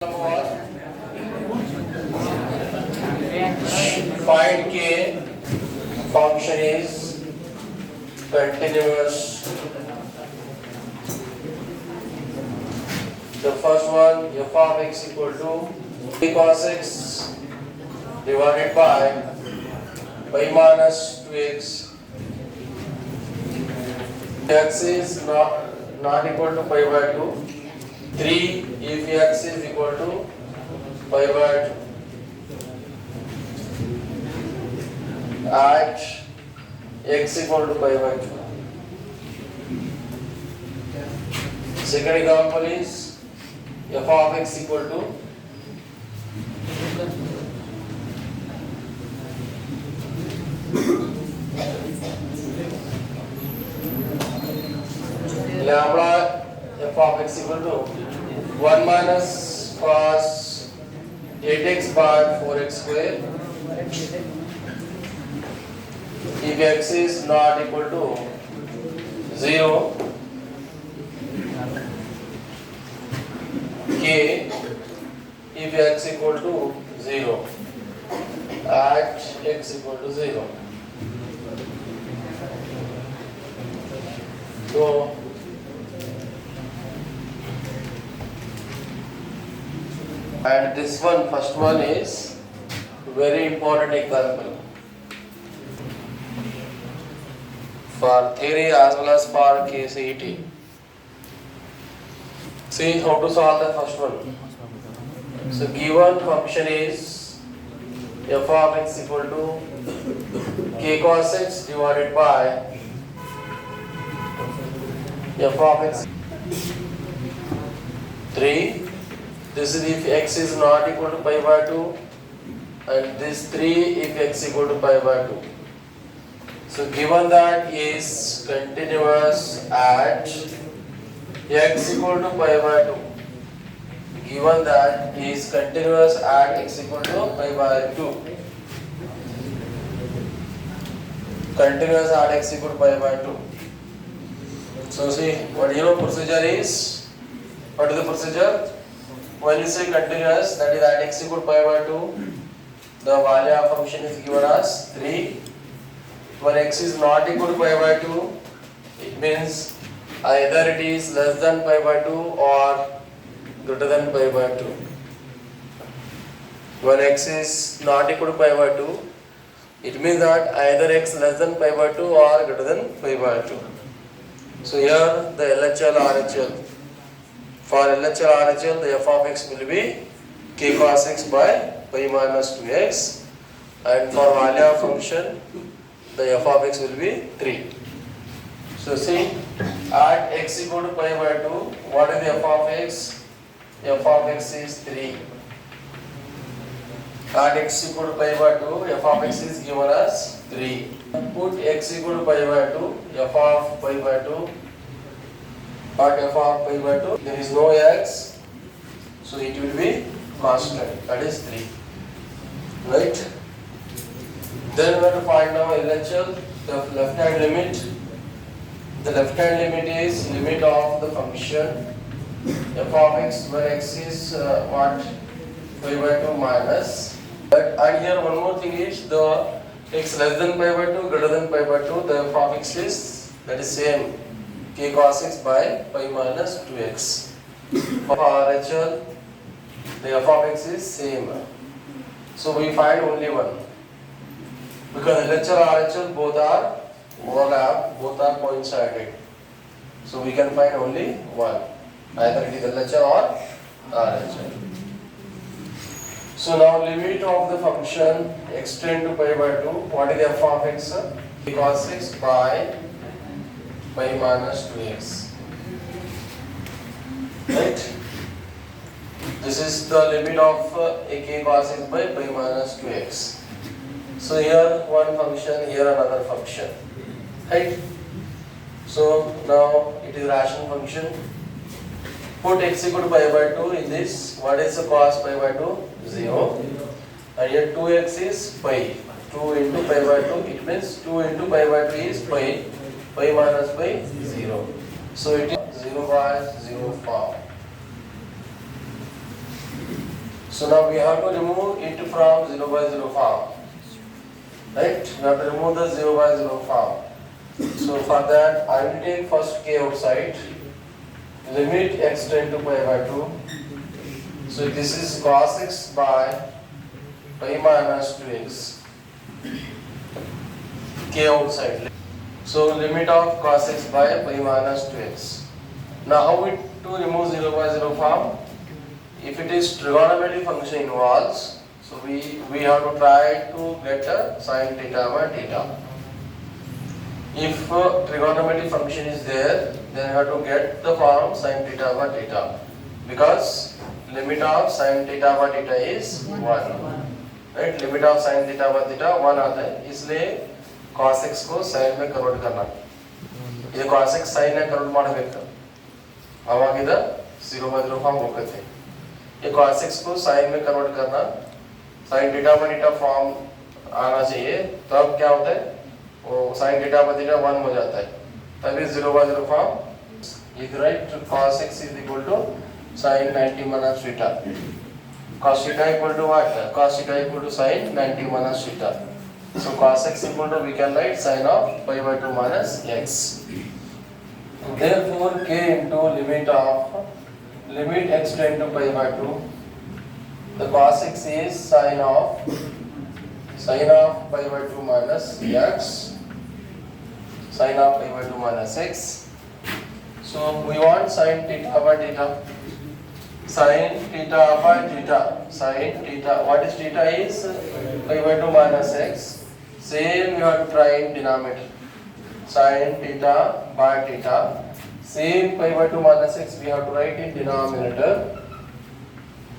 Find K function is continuous. The first one, f of x equal to p cos x divided by pi minus 2x. X is not equal to pi by 2. 3 if x is equal to pi by 2. At x equal to pi by 2. Second example is f of x equal to lambda f of x equal to 1 minus cos 8x by 4x square. If x is not equal to 0, k if x equal to 0 at x equal to 0. So and this one, first one is very important example for theory as well as for KCET. See how to solve the first one. So given function is f of x equal to k cos x divided by f of x 3. This is if x is not equal to pi by 2, and this 3 if x equal to pi by 2. So given that is continuous at x equal to pi by 2. Given that is continuous at x equal to pi by 2. Continuous at x equal to pi by 2. So see, what procedure is? What is the procedure? When you say continuous, that is at x equal to pi by 2, the value of function is given as 3. When x is not equal to pi by 2, it means either it is less than pi by 2 or greater than pi by 2. When x is not equal to pi by 2, it means that either x less than pi by 2 or greater than pi by 2. So here the LHL RHL. For LHL RHL, the f of x will be k cos x by pi minus 2x, and for value of function, the f of x will be 3. So see, at x equal to pi by 2, what is the f of x? F of x is 3. At x equal to pi by 2, f of x is given as 3. Put x equal to pi by 2, f of pi by 2. At f of pi by 2, there is no x, so it will be constant, that is 3. Right? Then we have to find now LHL, the left hand limit. The left hand limit is limit of the function f of x where x is what? Pi by 2 minus. But and here one more thing is the x less than pi by 2, greater than pi by 2, the f of x is that is same. K cos x by pi minus 2x. For RHL, the f of x is same. So we find only one. Because LHL RHL both are overlap, both are coincided. So we can find only one. Either it is LHL or RHL. So now limit of the function extend to pi by 2. What is the f of x? K cos x by pi minus 2x. Right? This is the limit of a k cos x by pi minus 2x. So here one function, here another function. Right? So now it is rational function. Put x equal to pi by 2 in this. What is the cos pi by 2? 0. And here 2x is pi. 2 into pi by 2, it means 2 into pi by 2 is pi. Pi minus pi 0. So it is 0 by 0 form. So now we have to remove it from 0 by 0 form. Right? We have to remove the 0 by 0 form. So for that, I will take first k outside. Limit x tend to pi by 2. So this is cos x by pi minus 2x. K outside. So limit of cos x by pi minus 2x. Now how we to remove 0 by 0 form? If it is trigonometry function involves, so we have to try to get a sin theta by theta. If trigonometry function is there, then you have to get the form sin theta by theta, because limit of sin theta by theta is 1. Right? Limit of sin theta by theta 1 आता है, इसलिए cos x को sin में convert करना. ये cos x sin में convert ಮಾಡಬೇಕು. आवाज इधर 0 by 0 फॉर्म होते थे. ये cos x को sin में कन्वर्ट करना, sin theta by theta form आना चाहिए. तब क्या होता है? वो sin theta by theta 1 हो जाता है. तभी 0 by 0 form. If you write cos x is equal to sin 90 minus theta. Cos theta equal to what? Cos theta equal to sin 90 minus theta. So cos x equal to, we can write sin of pi by 2 minus x. Therefore k into limit x tend to pi by 2. The cos x is sin of pi by 2 minus x. Sin of pi by 2 minus x. So we want sin theta by theta. Sin theta by theta. Sin theta. What is theta is pi by 2 minus x. Same you have to try in denominator. Sin theta by theta. Same pi by 2 minus x we have to write in denominator.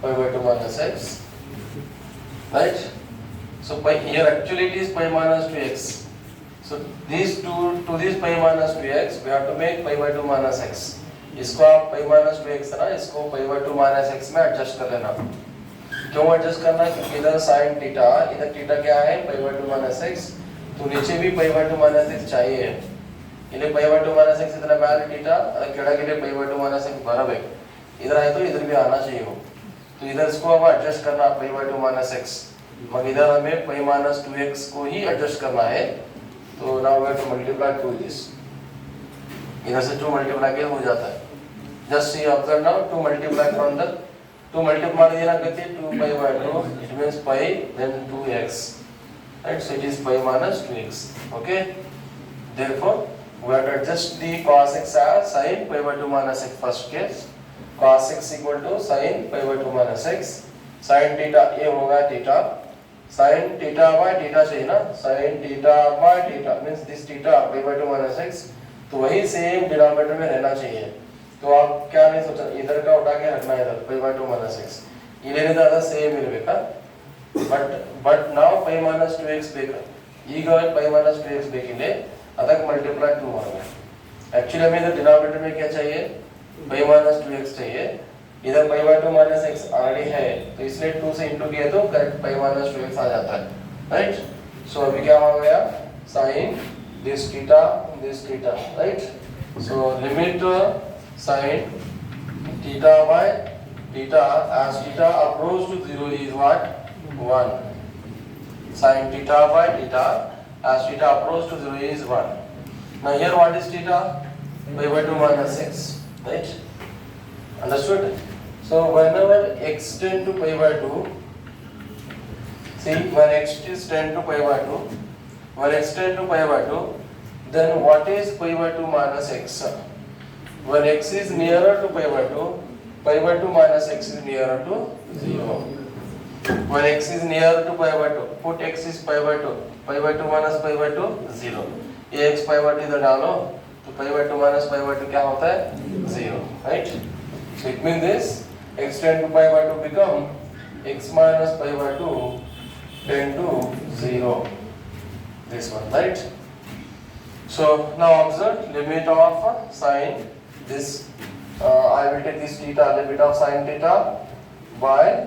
Pi by 2 minus x. Right? So pi, here actually it is pi minus 2x. So these two to this pi minus 2x we have to make pi by 2 minus x. इसको आप pi minus 2x है ना, इसको pi by 2 minus x में adjust कर लेना. क्यों adjust करना है? क्योंकि इधर sin थीटा, इधर थीटा क्या है? pi by 2 minus x. तो नीचे भी pi by 2 minus x चाहिए. इन्हें pi by 2 minus x इतना बैल थीटा, केड़ा के लिए pi by 2 minus x बराबर है. इधर आए तो इधर भी आना चाहिए हो. तो इधर इसको अब एडजस्ट करना pi by 2 minus x. मगर इधर हमें pi minus 2x को ही एडजस्ट करना है. तो now we have to multiply 2 this. इधर से 2 मल्टीप्लाई किया हो जाता है. Just see observe now 2 multiply from the 2 multiply देना कहते हैं 2 pi by 2, it means pi then 2x. Right? So it is pi minus 2x. Okay. Therefore we have to adjust the cos x as sin pi by 2 minus x first case. Cos x equal to sin pi by 2 minus x. Sin theta ये होगा theta. Sin theta by theta चाहिए ना. Sin theta by theta means this theta pi by 2 minus x. तो वही same denominator में रहना चाहिए. तो आप क्या नहीं सोचा, इधर का उठा के रखना है इधर pi by 2 minus x. इधर इधर same इरಬೇಕಾ. But now pi minus 2x ಬೇಕು. ಈಗ pi minus 2x ಬೇಕಿಲ್ಲ. ಅದಕ್ಕೆ मल्टीप्लाई 2 मारना. एक्चुअली हमें इधर डिनोमिनेटर में क्या चाहिए? pi minus 2x चाहिए. इधर pi by 2 minus x already है. तो इसलिए 2 से इंटू किया तो करेक्ट pi minus 2x आ जाता है. राइट? सो अभी क्या हो गया? sin this theta, right? So limit sin theta by theta as theta approach to 0 is what? 1. Sin theta by theta as theta approach to 0 is 1. Now here what is theta? Pi by 2 minus x, right? Understood? So whenever x tend to pi by 2, see when x is tend to pi by 2, when x tend to pi by 2, then what is pi by 2 minus x? When x is nearer to pi by 2 minus x is nearer to 0. When x is nearer to pi by 2, put x is pi by 2 minus pi by 2, 0. ये x pi by 2 इधर डालो, तो pi by 2 minus pi by 2 क्या होता है? 0, right? So it means this x tend to pi by 2 become x minus pi by 2 tend to 0. This one, right? So now observe limit of sin this. I will take this theta, limit of sin theta by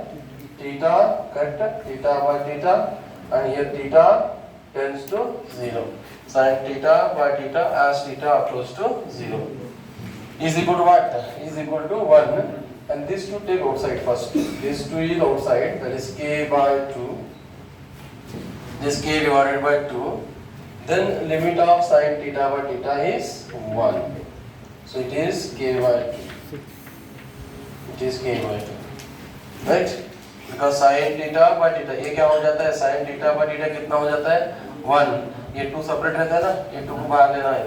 theta, cut theta by theta, and here theta tends to 0. Sin theta by theta as theta approach to 0 is equal to what? Is equal to 1. and these two take outside first. This 2 is outside, that is k by 2. This k divided by 2. Then limit of sin theta by theta is 1. So it is k by 2. It is k by 2. Right? Because sin theta by theta, ये क्या हो जाता है? sin theta by theta कितना हो जाता है? 1. ये 2 सेपरेट रहता है ना? ये 2 को बाहर लेना है.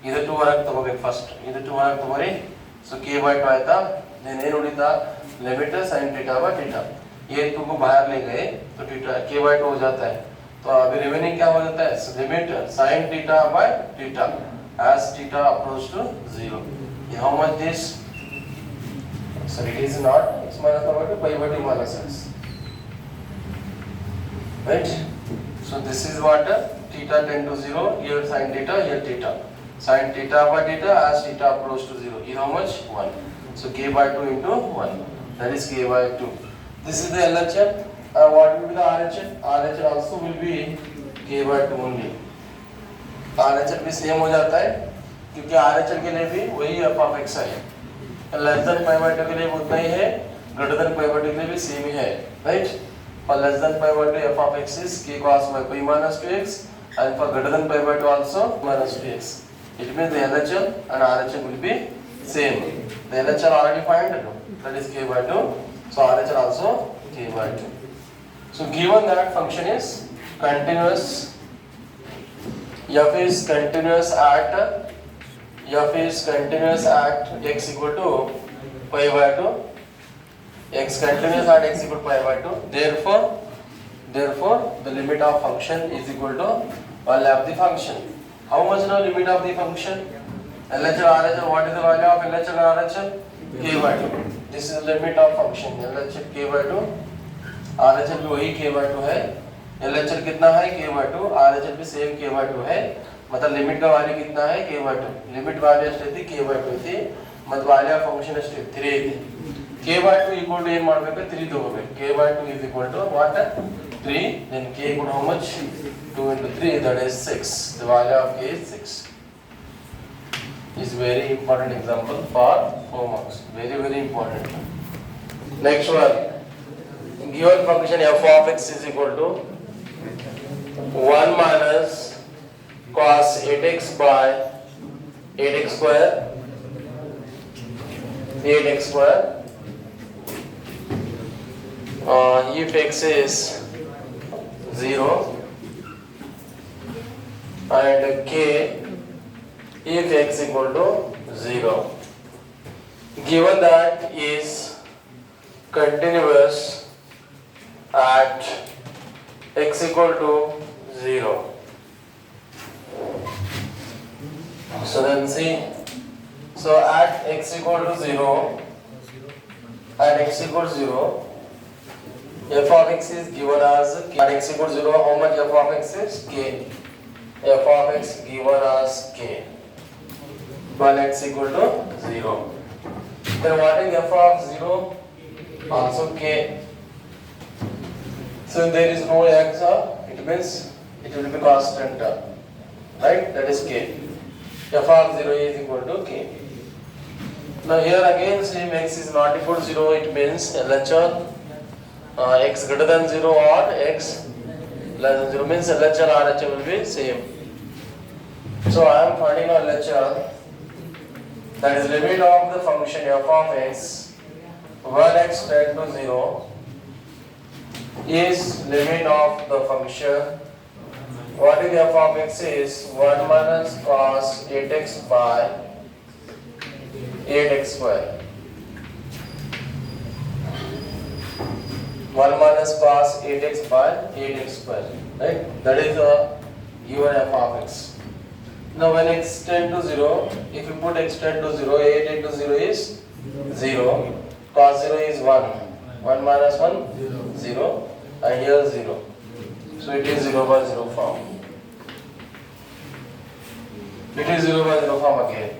इधर 2 ಹೊರಗೆ ತಗೋಬೇಕು ಫಸ್ಟ್. इधर 2 ಹೊರಗೆ ತಗೋರಿ. So k by 2 ಆಯ್ತಾ? then ಏನು ಉಳಿತಾ? Limit sin theta by theta. ये 2 को बाहर ले गए तो theta k by 2 हो जाता है. तो अभी रिमेनिंग क्या हो जाता है? Limit sin theta by theta as theta approach to 0. How much this? So it is not x minus pi by 2, pi by 2 minus x. Right? So this is what theta tend to 0, here sin theta, here theta. Sin theta by theta as theta approach to 0 is how much? 1. So k by 2 into 1. That is k by 2. This is the LHS. What will be the RHS? RHS also will be k by 2 only. RHS भी same हो जाता है क्योंकि RHS के लिए भी वही f of x है. लेस देन pi by 2 के लिए उतना ही है, ग्रेटर देन pi by 2 के लिए भी सेम ही है, right? For less than pi by 2 f of x is k cos y pi minus 2x, and for greater than pi by 2 also minus 2x. It means the LHS and RHS will be same. The LHS already find, that is k by 2, so RHS also k by 2. So given that function is continuous, f is continuous at x equal to pi by 2, x continuous at x equal to pi by 2, therefore the limit of function is equal to value of the function. How much now limit of the function? LHS RHS, what is the value of LHS and RHS? k by 2. This is the limit of function. LHS k by 2, RHS भी वही k by 2 है. LHS कितना है? k by 2, RHS भी same k by 2 है. मतलब limit का value कितना है? k by 2. लिमिट वैल्यू ಎಷ್ಟು k by 2 थी, ಮತ್ತು value of function ಎಷ್ಟು 3 ಇದೆ. k by 2 equal to ಏನು ಮಾಡಬೇಕು? 3 ತಗೋಬೇಕು. k by 2 is equal to what? 3. Then k equal to how much? 2 into 3, that is 6. The value of k is 6. Is very important example for 4 marks. Very, very important. Next one. Given function f of x is equal to 1 minus cos 8x by 8x square. If x is 0 and k if x equal to 0. Given that is continuous at x equal to 0. So then see, so at x equal to 0, f of x is given as k. At x equal to 0, how much f of x is? K. F of x given as k. When x equal to 0. Then what is f of 0? Also k. So there is no x, it means it will be constant, right? That is k. F of 0 is equal to k. Now here again same x is not equal to 0, it means LHS x greater than 0 or x less than 0 means LHS and RHS will be same. So I am finding out LHS, that is limit of the function f of x when x tend to 0 is limit of the function. What is f of x is 1 minus cos 8x by 8x square. 1 minus cos 8x by 8x square. Right? That is the given f of x. Now when x tend to 0, if you put x tend to 0, 8 into 0 is 0. Cos 0 is 1. 1 minus 1, 0. And here 0. So it is 0 by 0 form. It is 0 by 0 form again.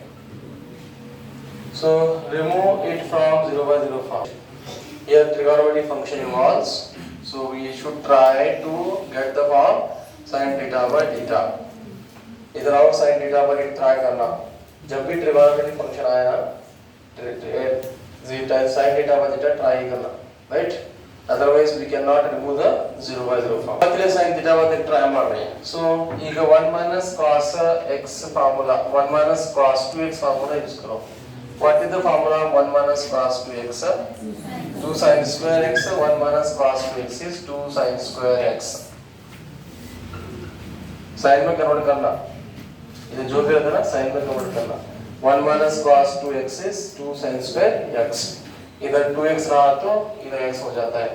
So remove it from 0 by 0 form. Here trigonometric function involves. So we should try to get the form sin theta by theta. इधर आओ sin theta by theta try करना. जब भी trigonometric function आए ना, zeta sin theta by theta try करना, right? Otherwise we cannot remove the 0 by 0 form. ಮತ್ತೆ sin theta by theta try ಮಾಡಿ. So ಈಗ 1 minus cos x formula, 1 minus cos 2x formula use करो. What is the formula? 1 minus cos 2x, 2 sin square x. 1 minus cos 2x is 2 sin square x. Sin में convert करना, ये जो भी रहता है ना sin में कन्वर्ट करना. 1 minus cos 2x is 2 sin square x. इधर 2x रहा तो इधर x हो जाता है.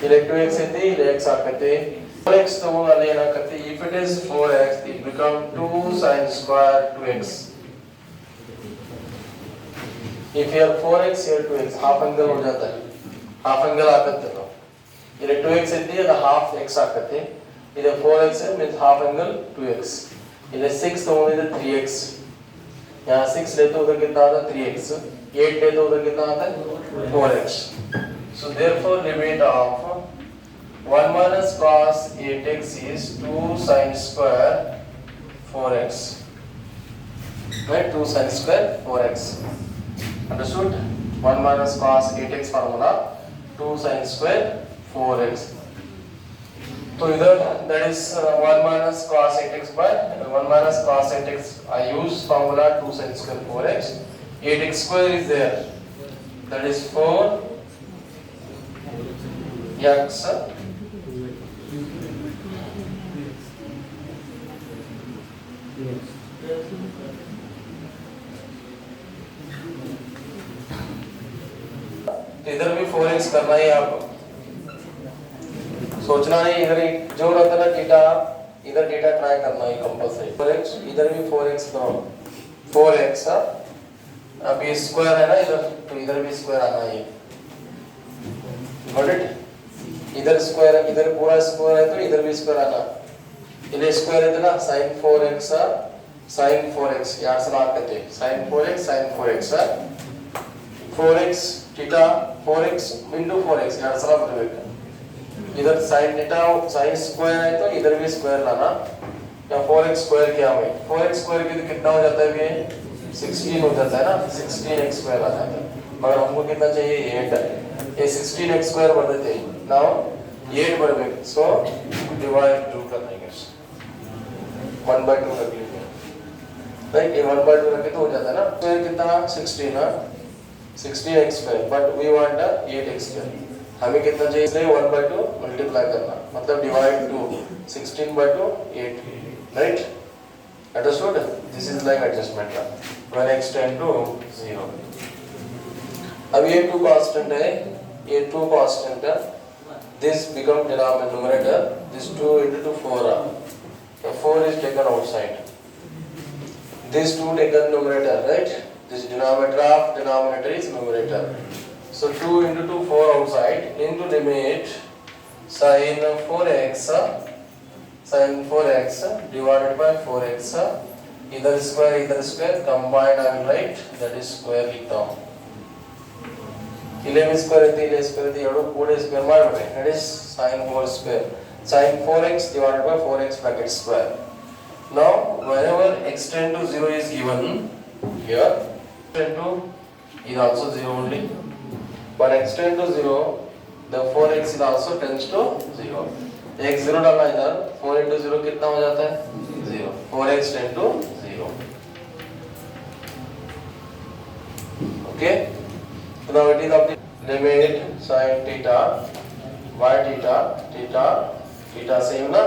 इधर 2x है इधर x आते हैं. 4x तो वो लेना करते. If it is 4x, it become 2 sin square 2x. If here 4x here 2x, half angle हो जाता है. Half angle आते तो इधर 2x है इधर half x आते हैं. इधर 4x है means half angle 2x. इधर 6 तो इधर 3x. यहाँ 6 ले तो उधर कितना आता है 3x. 8 ले तो उधर कितना आता है 4x. So therefore limit of 1 minus cos 8x is 2 sin square 4x. Right? 2 sin square 4x. Understood? 1 minus cos 8x formula 2 sin square 4x. So इधर that is 1 minus cos 8x by 1 minus cos 8x. I use formula 2 sin square 4x. 8x square is there. That is 4 x. इधर भी 4x करना है आपको. सोचना नहीं इधर जो रहता है ना थीटा, इधर थीटा ट्राई करना है कंपल्सरी. 4x इधर भी 4x करो. 4x अब ये स्क्वायर है ना इधर, तो इधर भी स्क्वायर आना है. Got it? इधर स्क्वायर है, इधर पूरा स्क्वायर है तो इधर भी स्क्वायर आना. इधर स्क्वायर है तो ना sin 4x sin 4x यार से बात करते हैं. sin 4x sin 4x 4x theta 4x into 4x यार से बात करेंगे. इधर sin थीटा sin स्क्वायर है तो इधर भी स्क्वायर लाना. या 4x स्क्वायर किया हुआ है. 4x स्क्वायर की तो कितना हो जाता है ये 16 हो जाता है ना. 16x स्क्वायर आ जाता है. मगर हमको कितना चाहिए 8 है. ये 16x स्क्वायर बढ़ देते हैं. नाउ 8 बढ़ गए. सो डिवाइड 2 कर देंगे. 1/2 रख लेंगे. राइट? ये 1/2 रखे तो हो जाता है ना. स्क्वायर कितना 16 ना 16x square. But we want 8x square. हमें कितना चाहिए इसलिए 1/2 मल्टीप्लाई करना मतलब divide 2. 16/2 8. Right? Understood? This is like adjustment when x tend to 0. अब ये 2 constant है, ये 2 constant है. This become denominator numerator. This 2 into 2 4. The 4 is taken outside. This 2 taken numerator, right? This denominator of denominator is numerator. So 2 into 2 4 outside into limit sin 4x divided by 4x. Either square combined I will write that is square लिखता हूँ. 11 square है 11 square है ये 4 square मार रहे हैं. That is sin 4 square. Sin 4x divided by 4x bracket square. Now whenever x tend to 0 is given here, tend to is also 0 only. When x tend to 0, the 4x is also tends to 0. x 0 डालना इधर 4 into 0 कितना हो जाता है 0. 4x tend to 0. Okay. Now it is of the limit sin theta by theta same ना.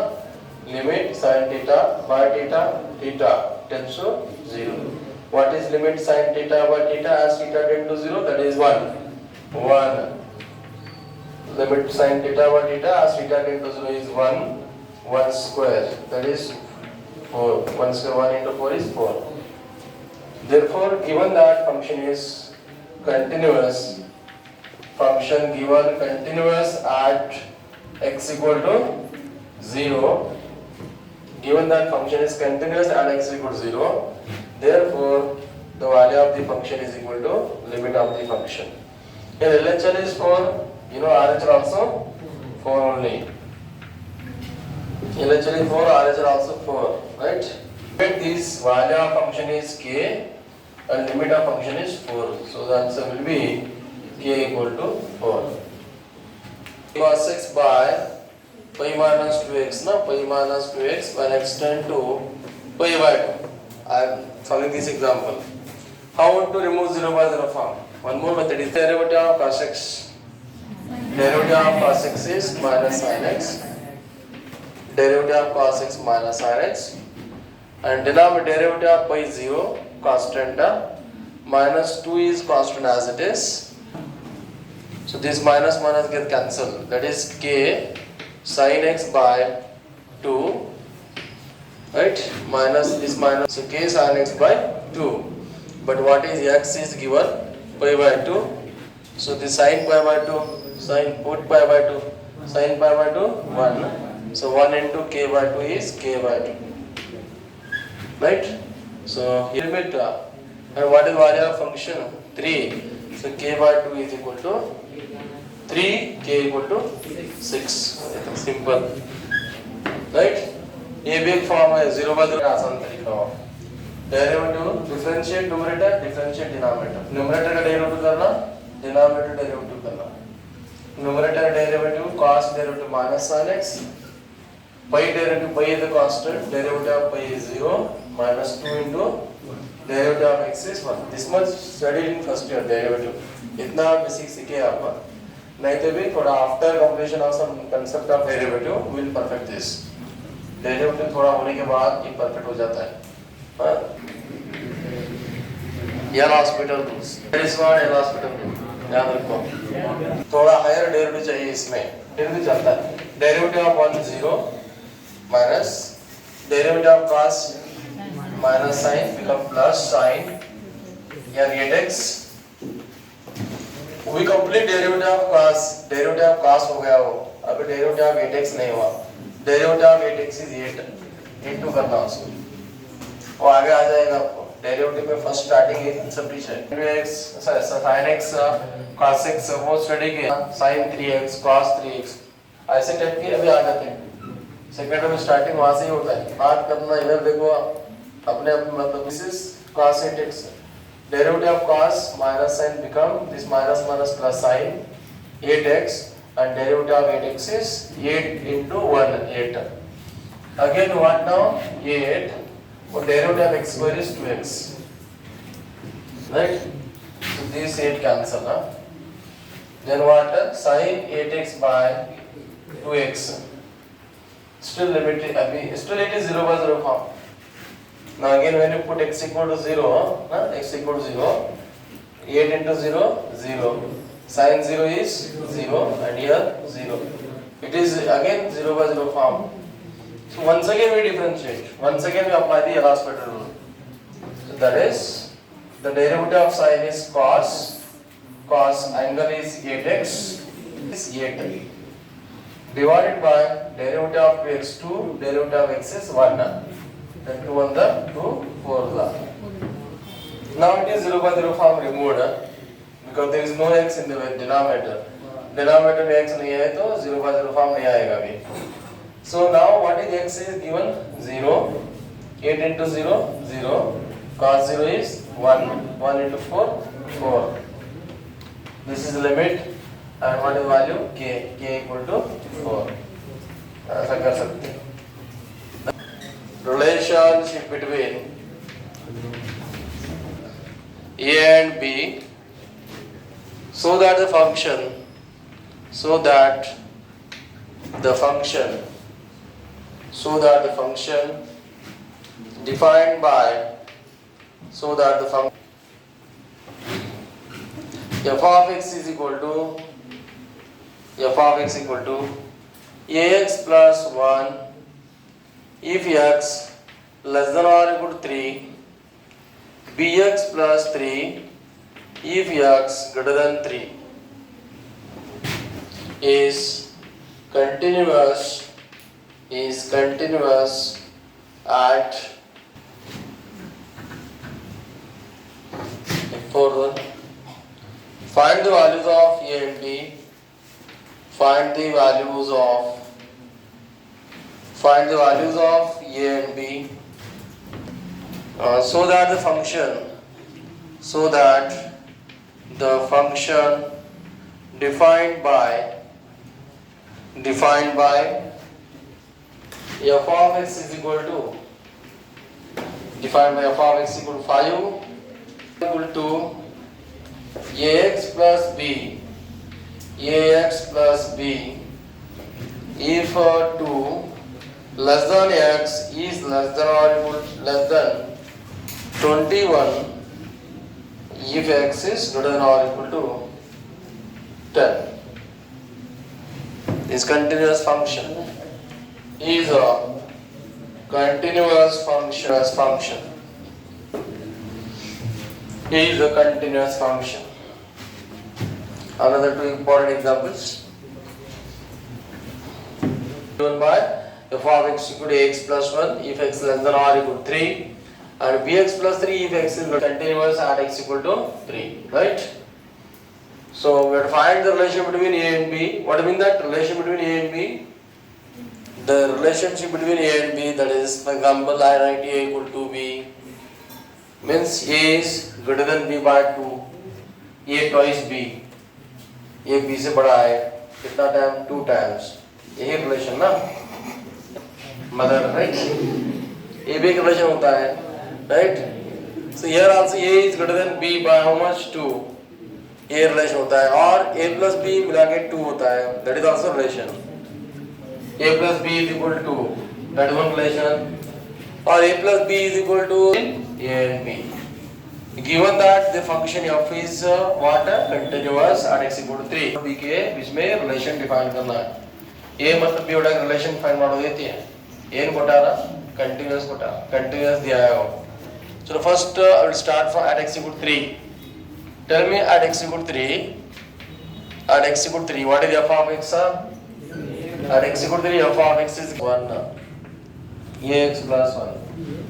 Limit sin theta by theta tends to 0. What is limit sin theta by theta as theta tend to 0? That is 1. Limit sin theta by theta as theta tend to 0 is 1 square. That is 4. 1 square 1 into 4 is 4. Therefore, given that function is continuous, function given continuous at x equal to 0. Given that function is continuous at x equal to 0, therefore the value of the function is equal to limit of the function. Here LHL is 4, you know RHL also 4 only. LHL is 4, RHL also 4, right? When this value of function is k, and limit of function is 4. So the answer will be k equal to 4. Cos x by pi minus 2x, now pi minus 2x when extend to pi by 2. I am solving this example. How to remove 0 by 0 form? One more method is derivative of cos x. Derivative of cos x is minus sin x. Derivative of cos x minus sin x. And denominator derivative of pi 0, constant, minus 2 is constant as it is. So this minus minus get cancelled. That is k sin x by 2, right? Minus this minus, so k sin x by 2. But what is x is given pi by 2. So the sin pi by 2, sin put pi by 2, sin pi by 2 1. So 1 into k by 2 is k by 2. Right? So here limit, and what is value of function? 3. So k by 2 is equal to 3, k equal to 6. Simple. Right? ये भी एक form है 0 by 0 आसान तरीका हो. Derivative differentiate numerator, differentiate denominator. Numerator का derivative करना, denominator derivative करना. Numerator derivative cos derivative minus sin x. Pi derivative, pi is the constant, derivative of pi is 0, minus 2 into derivative of x is 1. This much studied in first year derivative. इतना basic सीखे आप. नहीं तो भी थोड़ा after completion of some concept of derivative will perfect this. Derivative थोड़ा होने के बाद ये perfect हो जाता है. हाँ? L hospital rules. That is what L hospital rules. याद रखो. थोड़ा higher derivative चाहिए इसमें. फिर भी चलता है. Derivative of 1 0 minus derivative of cos minus sin become plus sin and 8x. We complete derivative of cos हो गया वो. अभी derivative of 8x नहीं हुआ. Derivative of 8x is 8 into करना उसको. वो आगे आ जाएगा आपको. Derivative में first starting है सब पीछे. sin x cos x वो स्टडी किया. sin 3x cos 3x ऐसे टाइप के अभी आ जाते हैं. सेकंड में स्टार्टिंग वहां से ही होता है. बात करना इधर देखो अपने मतलब this is cos 8x. Derivative of cos minus sin become this minus minus plus sin 8x and derivative of 8x is 8 into 1 8. Again what now 8 or derivative of x square is 2x. Right? So this 8 cancel. Then what? Sin 8x by 2x. Still limit, still it is 0 by 0 form. Now again when you put x equal to 0, x equal to 0, 8 into 0, 0. Sin 0 is 0 and here 0. It is again 0 by 0 form. So once again we differentiate. Once again we apply the L'Hospital rule. So that is the derivative of sin is cos angle is 8x is 8. Divided by derivative of 2x2, derivative of x is 1. Then 2 on the 2, 4 the. Now it is 0 by 0 form removed because there is no x in the denominator. Denominator में x नहीं है तो 0 by 0 form नहीं आएगा भी. So now what is x is given 0. 8 into 0 0. Cos 0 is 1. 1 into 4 4. This is the limit. And what is value? K equal to 4. ऐसा कर सकते हैं. Relationship between A and B, so that the function defined by f of x is equal to ax plus 1 if x less than or equal to 3, bx plus 3 if x greater than 3 is continuous at fourth one. Find the values of a and b. Find the values of a and b so that the function so that the function defined by f of x is equal to defined by f of x equal to 5 equal to ax plus b if 2 less than x is less than or equal less than 21 if x is greater than or equal to 10. This continuous function is a continuous function. Is a continuous function. Another two important examples. Given by f of x equal to ax plus 1 if x less than or equal to 3 and bx plus 3 if x is continuous at x equal to 3, right? So we have to find the relation between a and b. What do you mean that relation between a and b? The relationship between a and b, that is, for example, I write a equal to b means a is greater than b by 2, a twice b, a b से बड़ा है कितना time 2 times, यही relation ना mother, right? ए भी एक relation होता है, right? So here also a is greater than b by how much 2, a relation होता है और a plus b मिला के 2 होता है, that is also relation. a plus b is equal to, that is one relation, or a plus b is equal to a and b. Given that the function f is what continuous at x equal to 3, b के बीच में relation define करना है. a मतलब b उड़ा relation find मारो देती है. a Kota ना continuous दिया है वो. So first I will start from at x equal to 3. Tell me at x equal to 3, what is the f of x? At x equal to 3, f of x is 1, ax plus 1.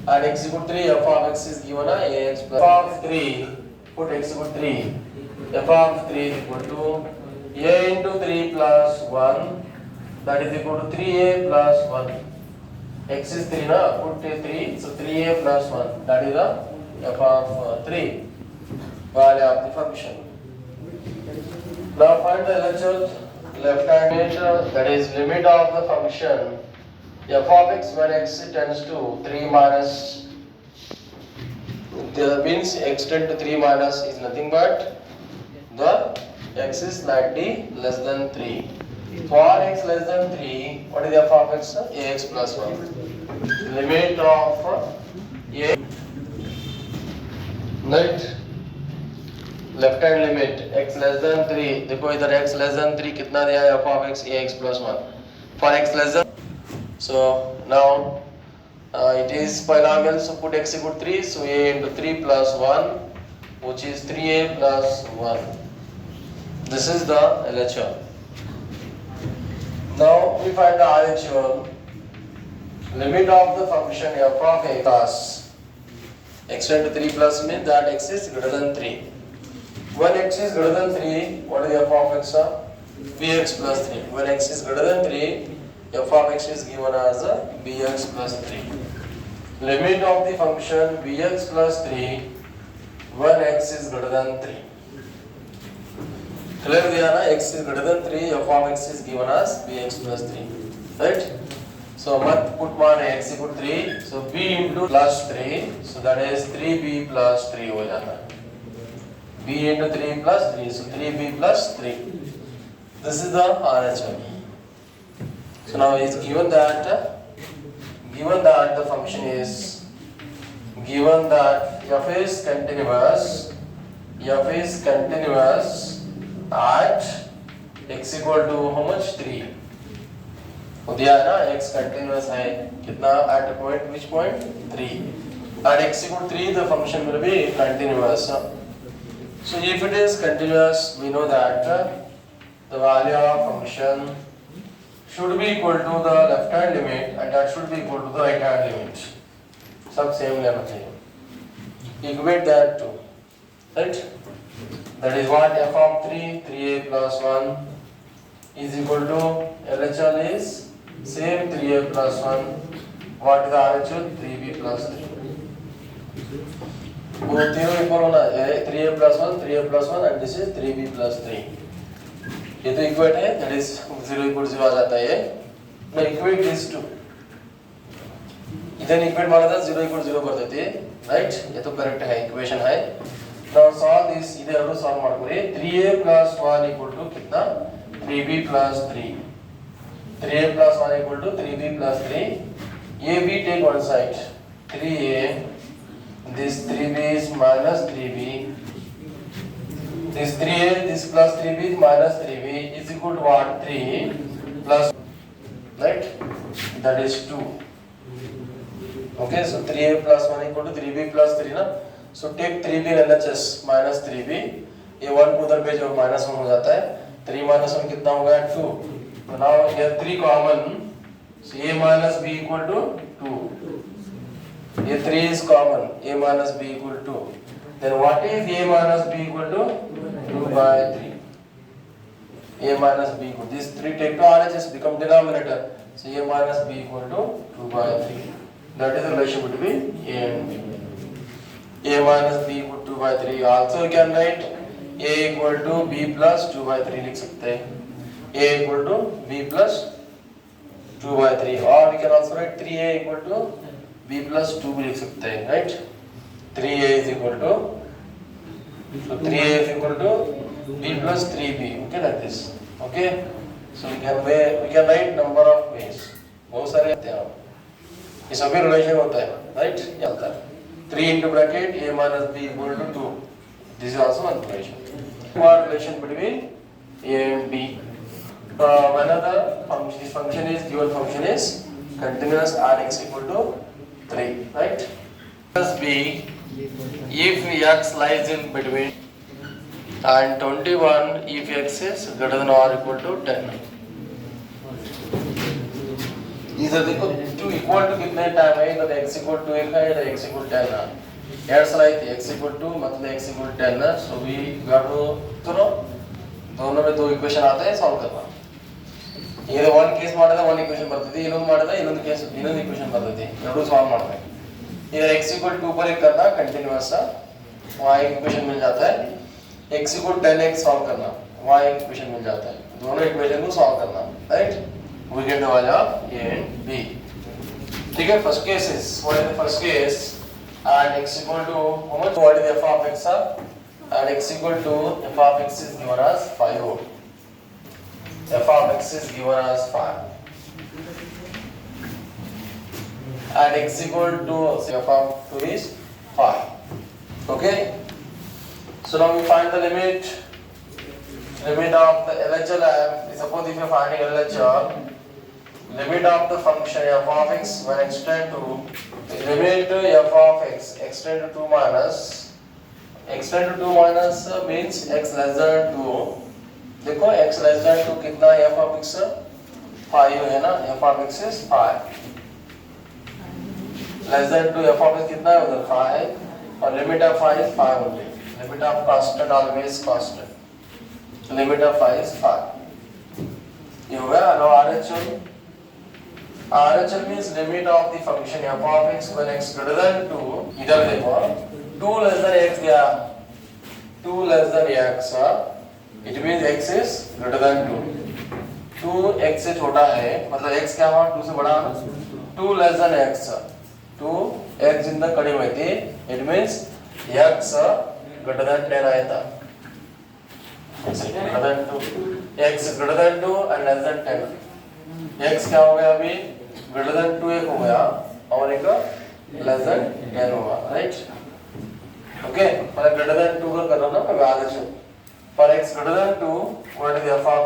At x equal to 3, f of x is given ax plus f of 3, put x equal to 3, f of 3 is equal to a into 3 plus 1, that is equal to 3a plus 1. X is 3 na, put 3, so 3a plus 1, that is the f of 3, value of the function. Now find the LHS left hand measure, that is limit of the function f of x when x tends to 3 minus, that means x tends to 3 minus is nothing but the x is slightly less than 3. For x less than 3, what is the f of x? Ax plus 1. Limit of a, right? Left hand limit x less than 3, देखो इधर x less than 3 कितना दिया है f of x ax plus 1. For x less than, so now it is polynomial, so put x equal to 3, so a into 3 plus 1, which is 3a plus 1. This is the LHR. Now we find the RHR. Limit of the function f of x plus x tends to 3 plus means that x is greater than 3. When x is greater than 3, what is the f of x? Bx plus 3. When x is greater than 3, f of x is given as bx plus 3. Limit of the function bx plus 3 when x is greater than 3. Clear दिया ना, x is greater than 3, f of x is given as bx plus 3, right? So मत put मान x equal to 3, so b into plus 3, so that is 3b plus 3 हो जाता है. b into 3 plus 3, so 3b plus 3. This is the RHR. So now it is given that the function is given that f is continuous at x equal to how much 3. हो दिया है ना, x continuous है कितना at a point, which point 3. At x equal to 3 the function will be continuous. So if it is continuous, we know that the value of function should be equal to the left hand limit and that should be equal to the right hand limit. सब same लेना चाहिए. Equate that too, right? That is what f of 3a plus 1 is equal to LHL is same 3a plus 1. What is the RHL? 3b plus 3. वो तीनों equal होना है 3a+1 and this is 3b+3 ये तो equate है that is 0 equal 0 आ जाता है ये मैं इक्वेट दिस टू इधर इक्वेट माना था 0 इक्वल 0 कर देते राइट ये तो करेक्ट है इक्वेशन है नाउ सॉल्व दिस इधर ಎರಡು ಸಾಲ್ವ್ ಮಾಡ್ಕೊಳ್ಳಿ 3a+1 = कितना 3b+3 3a+1 = 3b+3 ab take one side 3a this 3b is minus 3b this 3a this plus 3b is minus 3b is equal to what 3 plus right that is 2 okay so 3a+1 = 3b+3 ना so take 3b in LHS minus 3b ये 1 को उधर भेजो minus 1 हो जाता है 3 minus 1 कितना होगा 2 तो now here 3 common so a minus b equal to 2 ये 3 is common a minus b equal to 2 then what is a minus b equal to 2 by 3 a minus b equal this 3 take to RHS become denominator so a minus b equal to 2 by 3 that is the relation between a and b a minus b equal to 2 by 3 also you can write a equal to b plus 2 by 3 लिख सकते हैं a equal to b plus 2 by 3 or we can also write 3a equal to b plus 2 भी लिख सकते हैं right 3a is equal to so 3a is equal to b plus 3b okay like this okay so we can write number of ways बहुत सारे होते हैं ये सभी रिलेशन होता है राइट ये होता है 3 into bracket a minus b equal to 2 this is also one relation one relation between a and b whenever function this function is given function is continuous and x equal to 3 right plus b if x lies in between and 21 if x is greater than or equal to 10 इधर देखो 2 equal to कितने time है इधर x equal to 1 है इधर x equal 10 है यार सलाइट x equal to मतलब x इक्वल 10 है सो वी गॉट तो दोनों में दो इक्वेशन आते हैं सॉल्व करना ये वन केस ಮಾಡಿದ್ರೆ वन इक्वेशन ಬರ್ತದೆ ಇನ್ನೊಂದು ಮಾಡಿದ್ರೆ ಇನ್ನೊಂದು ಕೇಸ್ ಇನ್ನೊಂದು इक्वेशन ಬರ್ತದೆ ಎರಡು ಸಾಲ್ವ್ ಮಾಡಬೇಕು इधर x इक्वल 2 पर एक करना कंटीन्यूअस सा y इक्वेशन मिल जाता है x इक्वल 10x सॉल्व करना y इक्वेशन मिल जाता है दोनों इक्वेशन को सॉल्व करना right we get the value of a and b ठीक है first case is what is the first case and x equal to how much what is the f of x and x equal to f of x is given as 5 f of x is given as 5 and x equal to f of 2 is 5 okay so now we find the limit of the LHL suppose if you are finding LHL limit of the function f of x when extend to limit f of x extend to 2 minus means x less than 2 देखो x less than 2 कितना f of x 5 है ना f of x is 5 less than 2 f of x कितना है उधर 5 और limit of 5 is 5 only limit of constant always constant limit of 5 is 5 ये हो गया now RHL means limit of the function f of x when x greater than 2 इधर देखो 2 less than x गया 2 less than x it means x is greater than 2 2 x से छोटा है मतलब x क्या हुआ 2 से बड़ा 2 less than x 2 x जिंदा कड़ी हुई थी it means x greater than 10 आया था x greater than 2 and less than 10 x क्या हो गया अभी greater than 2 एक हो गया और एक less than 10 होगा राइट ओके पर greater than 2 का करना ना मैं आगे चल for x greater than 2 what is the f of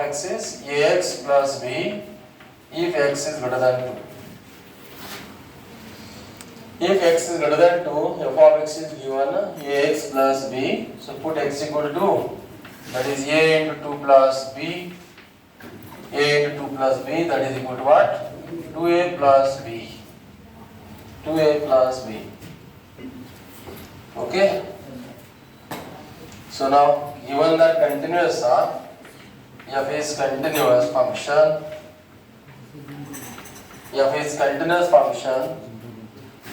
x is ax plus b if x is greater than 2 if x is greater than 2 f of x is given ax plus b so put x equal to that is a into 2 plus b a into 2 plus b that is equal to what 2a plus b 2a plus b okay so now given that continuous f is continuous function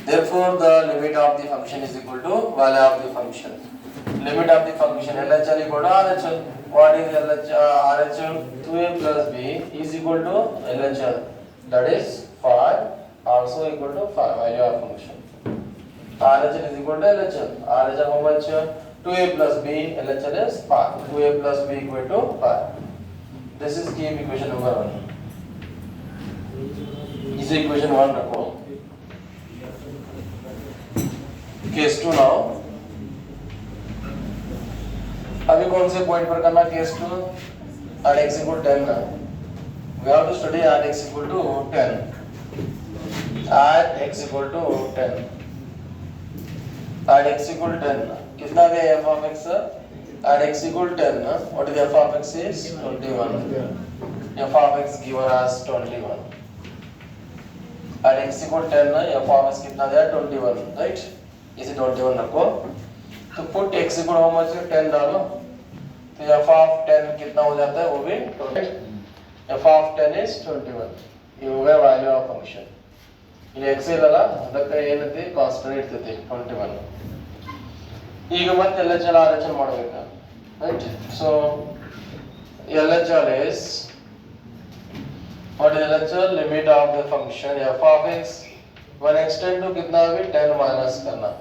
Therefore, the limit of the function is equal to value of the function. Limit of the function LHL equal to RHL. What is RHL? 2a plus b is equal to LHL. That is 5 also equal to 5 value of function. RHL is equal to LHL. RHL how much? 2a plus b, LHL is 5. 2a plus b equal to 5. This is key equation number 1. This is equation 1 रखो. Case 2 now. अभी कौन से point पर करना case 2? at x equal 10 ना. We have to study at x equal to 10. At x equal to 10. At x equal 10 ना. कितना दे f of x? At x equal 10 ना. What is f of x is 21. f of x given as 21. At x equal 10 ना f of x कितना दे 21, right? इसे 21 रखो. तो put x equal how much? 10 डालो. तो f of 10 कितना हो जाता है वो भी 20. f of 10 is 21. ये हो गया value of function. ಇಲ್ಲಿ x ಇಲ್ಲಲ್ಲ ಅದಕ್ಕೆ ಏನಂತೆ ಕಾನ್ಸ್ಟೆಂಟ್ ಇರ್ತದೆ 21. ಈಗ ಮತ್ತೆ LHL RHL ಮಾಡಬೇಕು, right? So LHL is, what is LHL? Limit of the function f of x when extend to कितना भी 10 minus करना.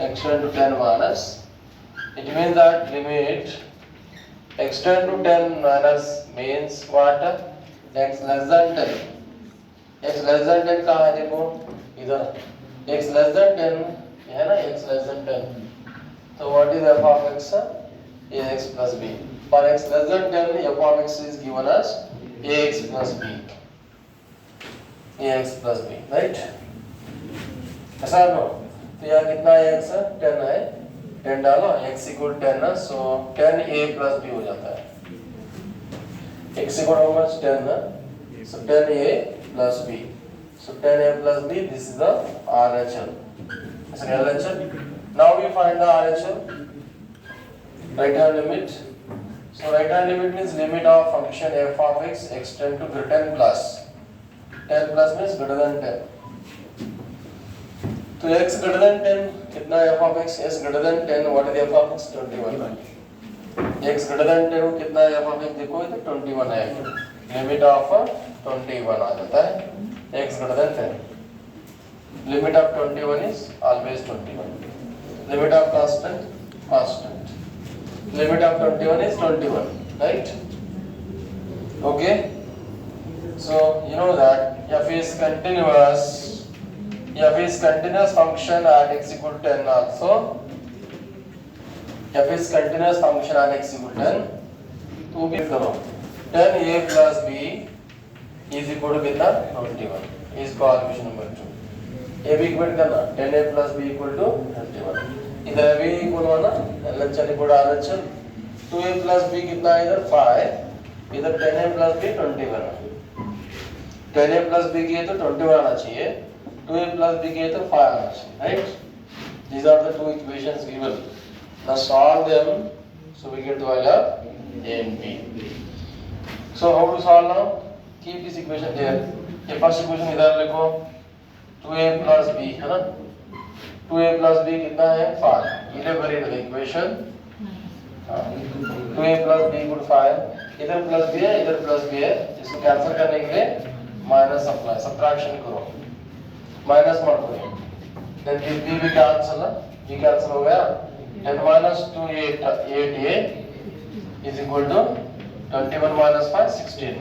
Extend to 10 minus, it means that limit extend to 10 minus means what? X less than 10. X less than 10 कहाँ है देखो इधर. X less than 10 है ना, x less than 10. So what is f of x? Ax plus b. For x less than 10, f of x is given as ax plus b. Ax plus b, right? ऐसा no. तो यहाँ कितना है x? 10 है. 10 डालो, x equal 10 ना, so 10a plus b हो जाता है. x equal how much? 10 ना, so 10a plus b. So 10a plus b, this is the RHL. Is it LHL? Now we find the RHL. Right hand limit. So right hand limit means limit of function f of x extend to 10 plus. 10 plus means greater than 10. तो x greater than 10 कितना f of x? s greater than 10, what is f of x? 21. x greater than 10 कितना f of x देखो इधर 21 है. Limit of 21 आ जाता है x greater than 10. Limit of 21 is always 21. Limit of constant. Limit of 21 is 21, right? Okay. So you know that f is continuous. f is continuous function at x equal to 10 also. f is continuous function at x equal to 10. तो भी करो 10a plus b is equal to कितना 21. is equation number 2. a भी equate करना 10a plus b equal to 21. इधर b equal होना LHL equal to RHL. 2a plus b कितना है इधर 5. इधर 10a plus b 21. 10a plus b की तो 21 आना चाहिए. 2a plus b के तो 5 आना चाहिए, right? These are the two equations given. Now solve them, so we get the value of a and b. So how to solve now? Keep this equation there. ये first equation इधर लिखो 2a plus b है ना. 2a plus b कितना है 5. इधर भरी the equation 2a plus b equal to 5. इधर plus b है इधर plus b है. इसको कैंसिल करने के लिए माइनस अप्लाई सब्ट्रैक्शन करो. माइनस ಮಾಡ್ಕೊಳ್ಳಿ. then b भी कैंसिल ना, b कैंसिल हो गया. 10 minus 2 8a is equal to 21 minus 5 16,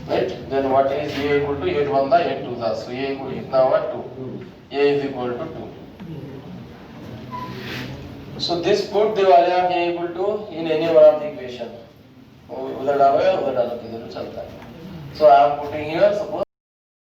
right? Then what is a equal to 8 1 8 2 था, so a equal कितना हुआ 2. a is equal to 2. So this put the value of a equal to in any one of the equation. उधर डालो या उधर डालो किधर चलता है. So I am putting here suppose